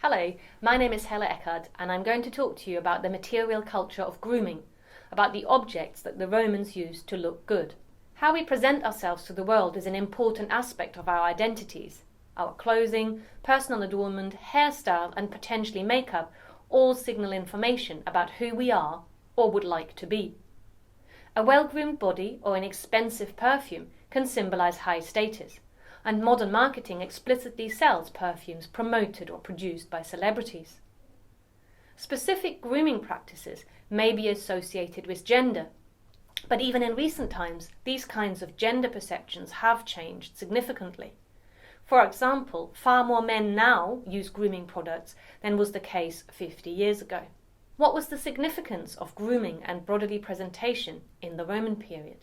Hello, my name is Eckhardt and I'm going to talk to you about the material culture of grooming, about the objects that the Romans used to look good. How we present ourselves to the world is an important aspect of our identities. Our clothing, personal adornment, hairstyle and potentially makeup all signal information about who we are or would like to be. A well-groomed body or an expensive perfume can symbolize high status, and modern marketing explicitly sells perfumes promoted or produced by celebrities. Specific grooming practices may be associated with gender, but even in recent times, these kinds of gender perceptions have changed significantly. For example, far more men now use grooming products than was the case 50 years ago. What was the significance of grooming and bodily presentation in the Roman period?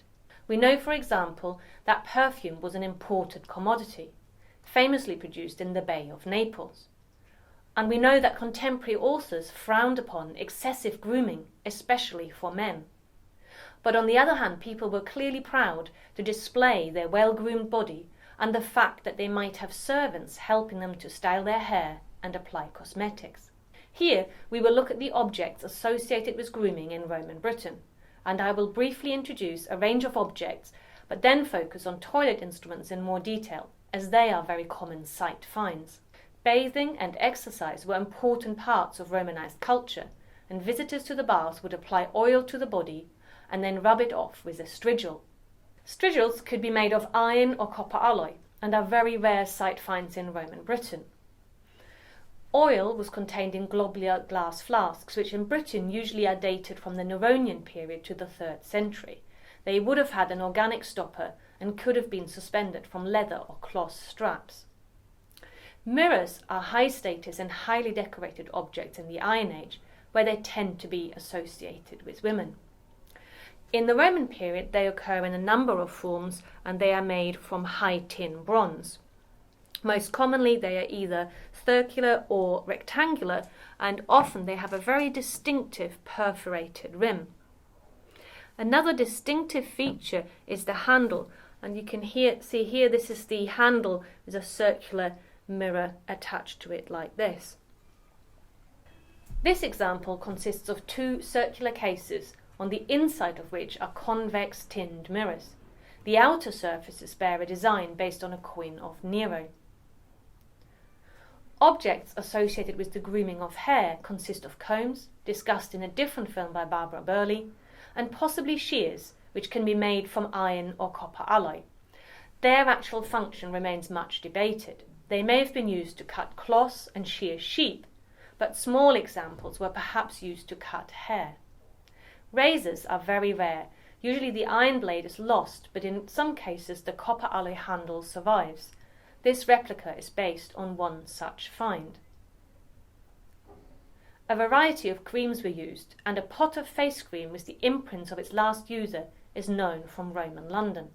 We know, for example, that perfume was an imported commodity, famously produced in the Bay of Naples. And we know that contemporary authors frowned upon excessive grooming, especially for men. But on the other hand, people were clearly proud to display their well-groomed body and the fact that they might have servants helping them to style their hair and apply cosmetics. Here we will look at the objects associated with grooming in Roman Britain, and I will briefly introduce a range of objects, but then focus on toilet instruments in more detail, as they are very common sight finds. Bathing and exercise were important parts of Romanized culture, and visitors to the baths would apply oil to the body and then rub it off with a strigil. Strigils could be made of iron or copper alloy, and are very rare sight finds in Roman Britain. Oil was contained in globular glass flasks, which in Britain usually are dated from the Neronian period to the 3rd century. They would have had an organic stopper and could have been suspended from leather or cloth straps. Mirrors are high status and highly decorated objects in the Iron Age, where they tend to be associated with women. In the Roman period, they occur in a number of forms, and they are made from high tin bronze. Most commonly, they are either circular or rectangular, and often they have a very distinctive perforated rim. Another distinctive feature is the handle, and you can see here this is the handle with a circular mirror attached to it like this. This example consists of two circular cases, on the inside of which are convex tinned mirrors. The outer surfaces bear a design based on a coin of Nero. Objects associated with the grooming of hair consist of combs, discussed in a different film by Barbara Burley, and possibly shears, which can be made from iron or copper alloy. Their actual function remains much debated. They may have been used to cut cloths and shear sheep, but small examples were perhaps used to cut hair. Razors are very rare. Usually the iron blade is lost, but in some cases the copper alloy handle survives. This replica is based on one such find. A variety of creams were used, and a pot of face cream with the imprints of its last user is known from Roman London.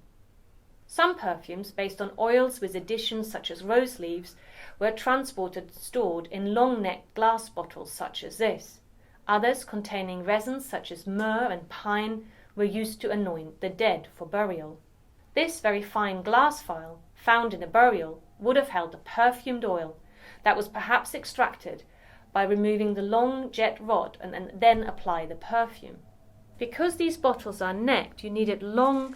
Some perfumes, based on oils with additions such as rose leaves, were transported stored in long-necked glass bottles such as this. Others, containing resins such as myrrh and pine, were used to anoint the dead for burial. This very fine glass vial, found in a burial, would have held a perfumed oil that was perhaps extracted by removing the long jet rod and then apply the perfume. Because these bottles are necked, you needed long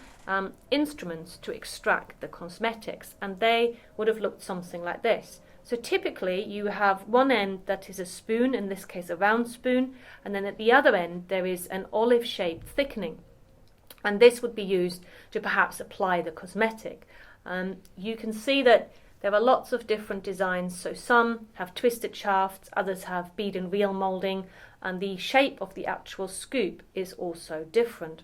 instruments to extract the cosmetics, and they would have looked something like this. So typically you have one end that is a spoon, in this case a round spoon, and then at the other end there is an olive-shaped thickening. And this would be used to perhaps apply the cosmetic. You can see that there are lots of different designs, so some have twisted shafts, others have bead and reel moulding, and the shape of the actual scoop is also different.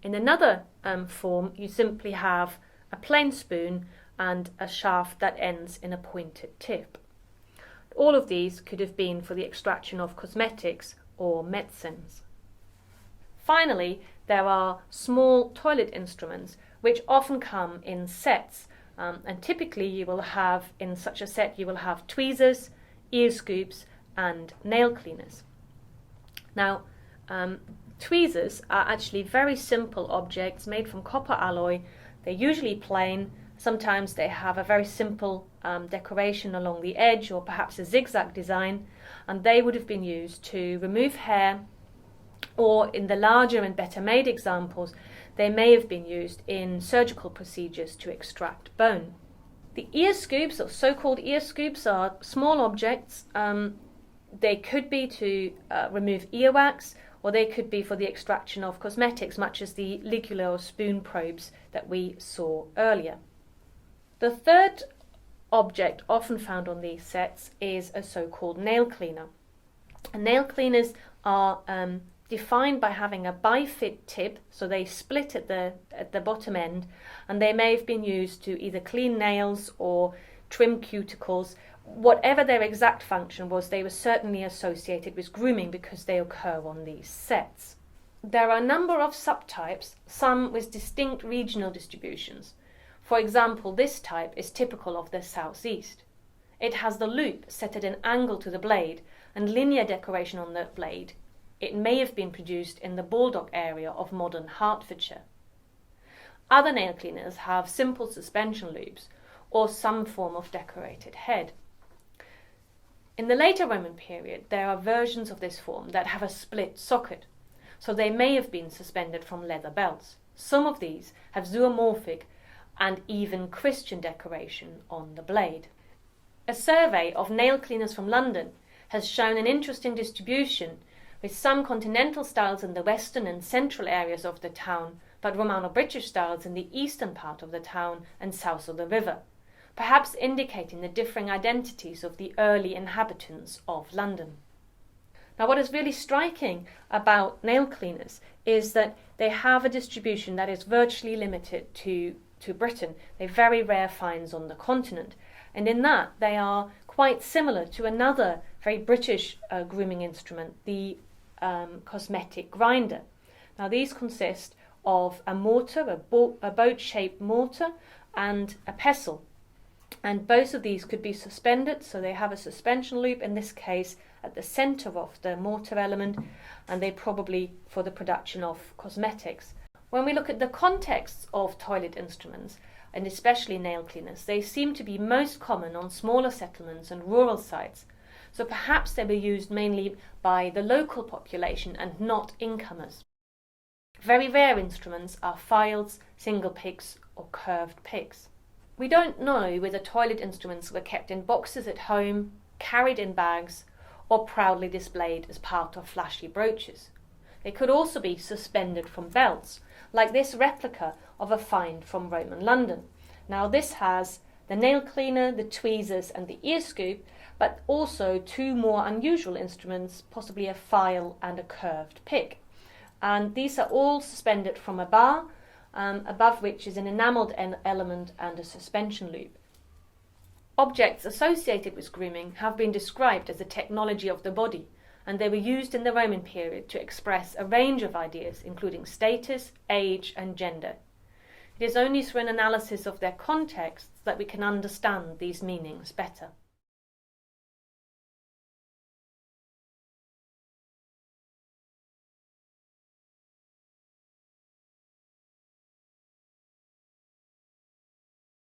In another form, you simply have a plain spoon and a shaft that ends in a pointed tip. All of these could have been for the extraction of cosmetics or medicines. Finally, there are small toilet instruments which often come in sets, and typically you will have, in such a set, you will have tweezers, ear scoops and nail cleaners. Now, tweezers are actually very simple objects made from copper alloy. They're usually plain Sometimes they have a very simple decoration along the edge, or perhaps a zigzag design, and they would have been used to remove hair, or in the larger and better made examples, they may have been used in surgical procedures to extract bone. The ear scoops, or so-called ear scoops, are small objects. They could be to remove earwax, or they could be for the extraction of cosmetics, much as the ligula or spoon probes that we saw earlier. The third object often found on these sets is a so-called nail cleaner. And nail cleaners are defined by having a bifid tip, so they split at the bottom end, and they may have been used to either clean nails or trim cuticles. Whatever their exact function was, they were certainly associated with grooming because they occur on these sets. There are a number of subtypes, some with distinct regional distributions. For example, this type is typical of the southeast. It has the loop set at an angle to the blade and linear decoration on the blade. It may have been produced in the Baldock area of modern Hertfordshire. Other nail cleaners have simple suspension loops or some form of decorated head. In the later Roman period, there are versions of this form that have a split socket, so they may have been suspended from leather belts. Some of these have zoomorphic and even Christian decoration on the blade. A survey of nail cleaners from London has shown an interesting distribution, with some continental styles in the western and central areas of the town, but Romano-British styles in the eastern part of the town and south of the river, perhaps indicating the differing identities of the early inhabitants of London. Now, what is really striking about nail cleaners is that they have a distribution that is virtually limited to Britain. They're very rare finds on the continent, and in that they are quite similar to another very British grooming instrument, the cosmetic grinder. Now, these consist of a mortar, a boat-shaped mortar, and a pestle. And both of these could be suspended, so they have a suspension loop, in this case at the centre of the mortar element, and they probably for the production of cosmetics. When we look at the contexts of toilet instruments, and especially nail cleaners, they seem to be most common on smaller settlements and rural sites. So perhaps they were used mainly by the local population and not incomers. Very rare instruments are files, single picks, or curved picks. We don't know whether toilet instruments were kept in boxes at home, carried in bags, or proudly displayed as part of flashy brooches. They could also be suspended from belts, like this replica of a find from Roman London. Now, this has the nail cleaner, the tweezers, and the ear scoop, but also two more unusual instruments, possibly a file and a curved pick. And these are all suspended from a bar, above which is an enamelled element and a suspension loop. Objects associated with grooming have been described as a technology of the body, and they were used in the Roman period to express a range of ideas, including status, age, and gender. It is only through an analysis of their contexts that we can understand these meanings better.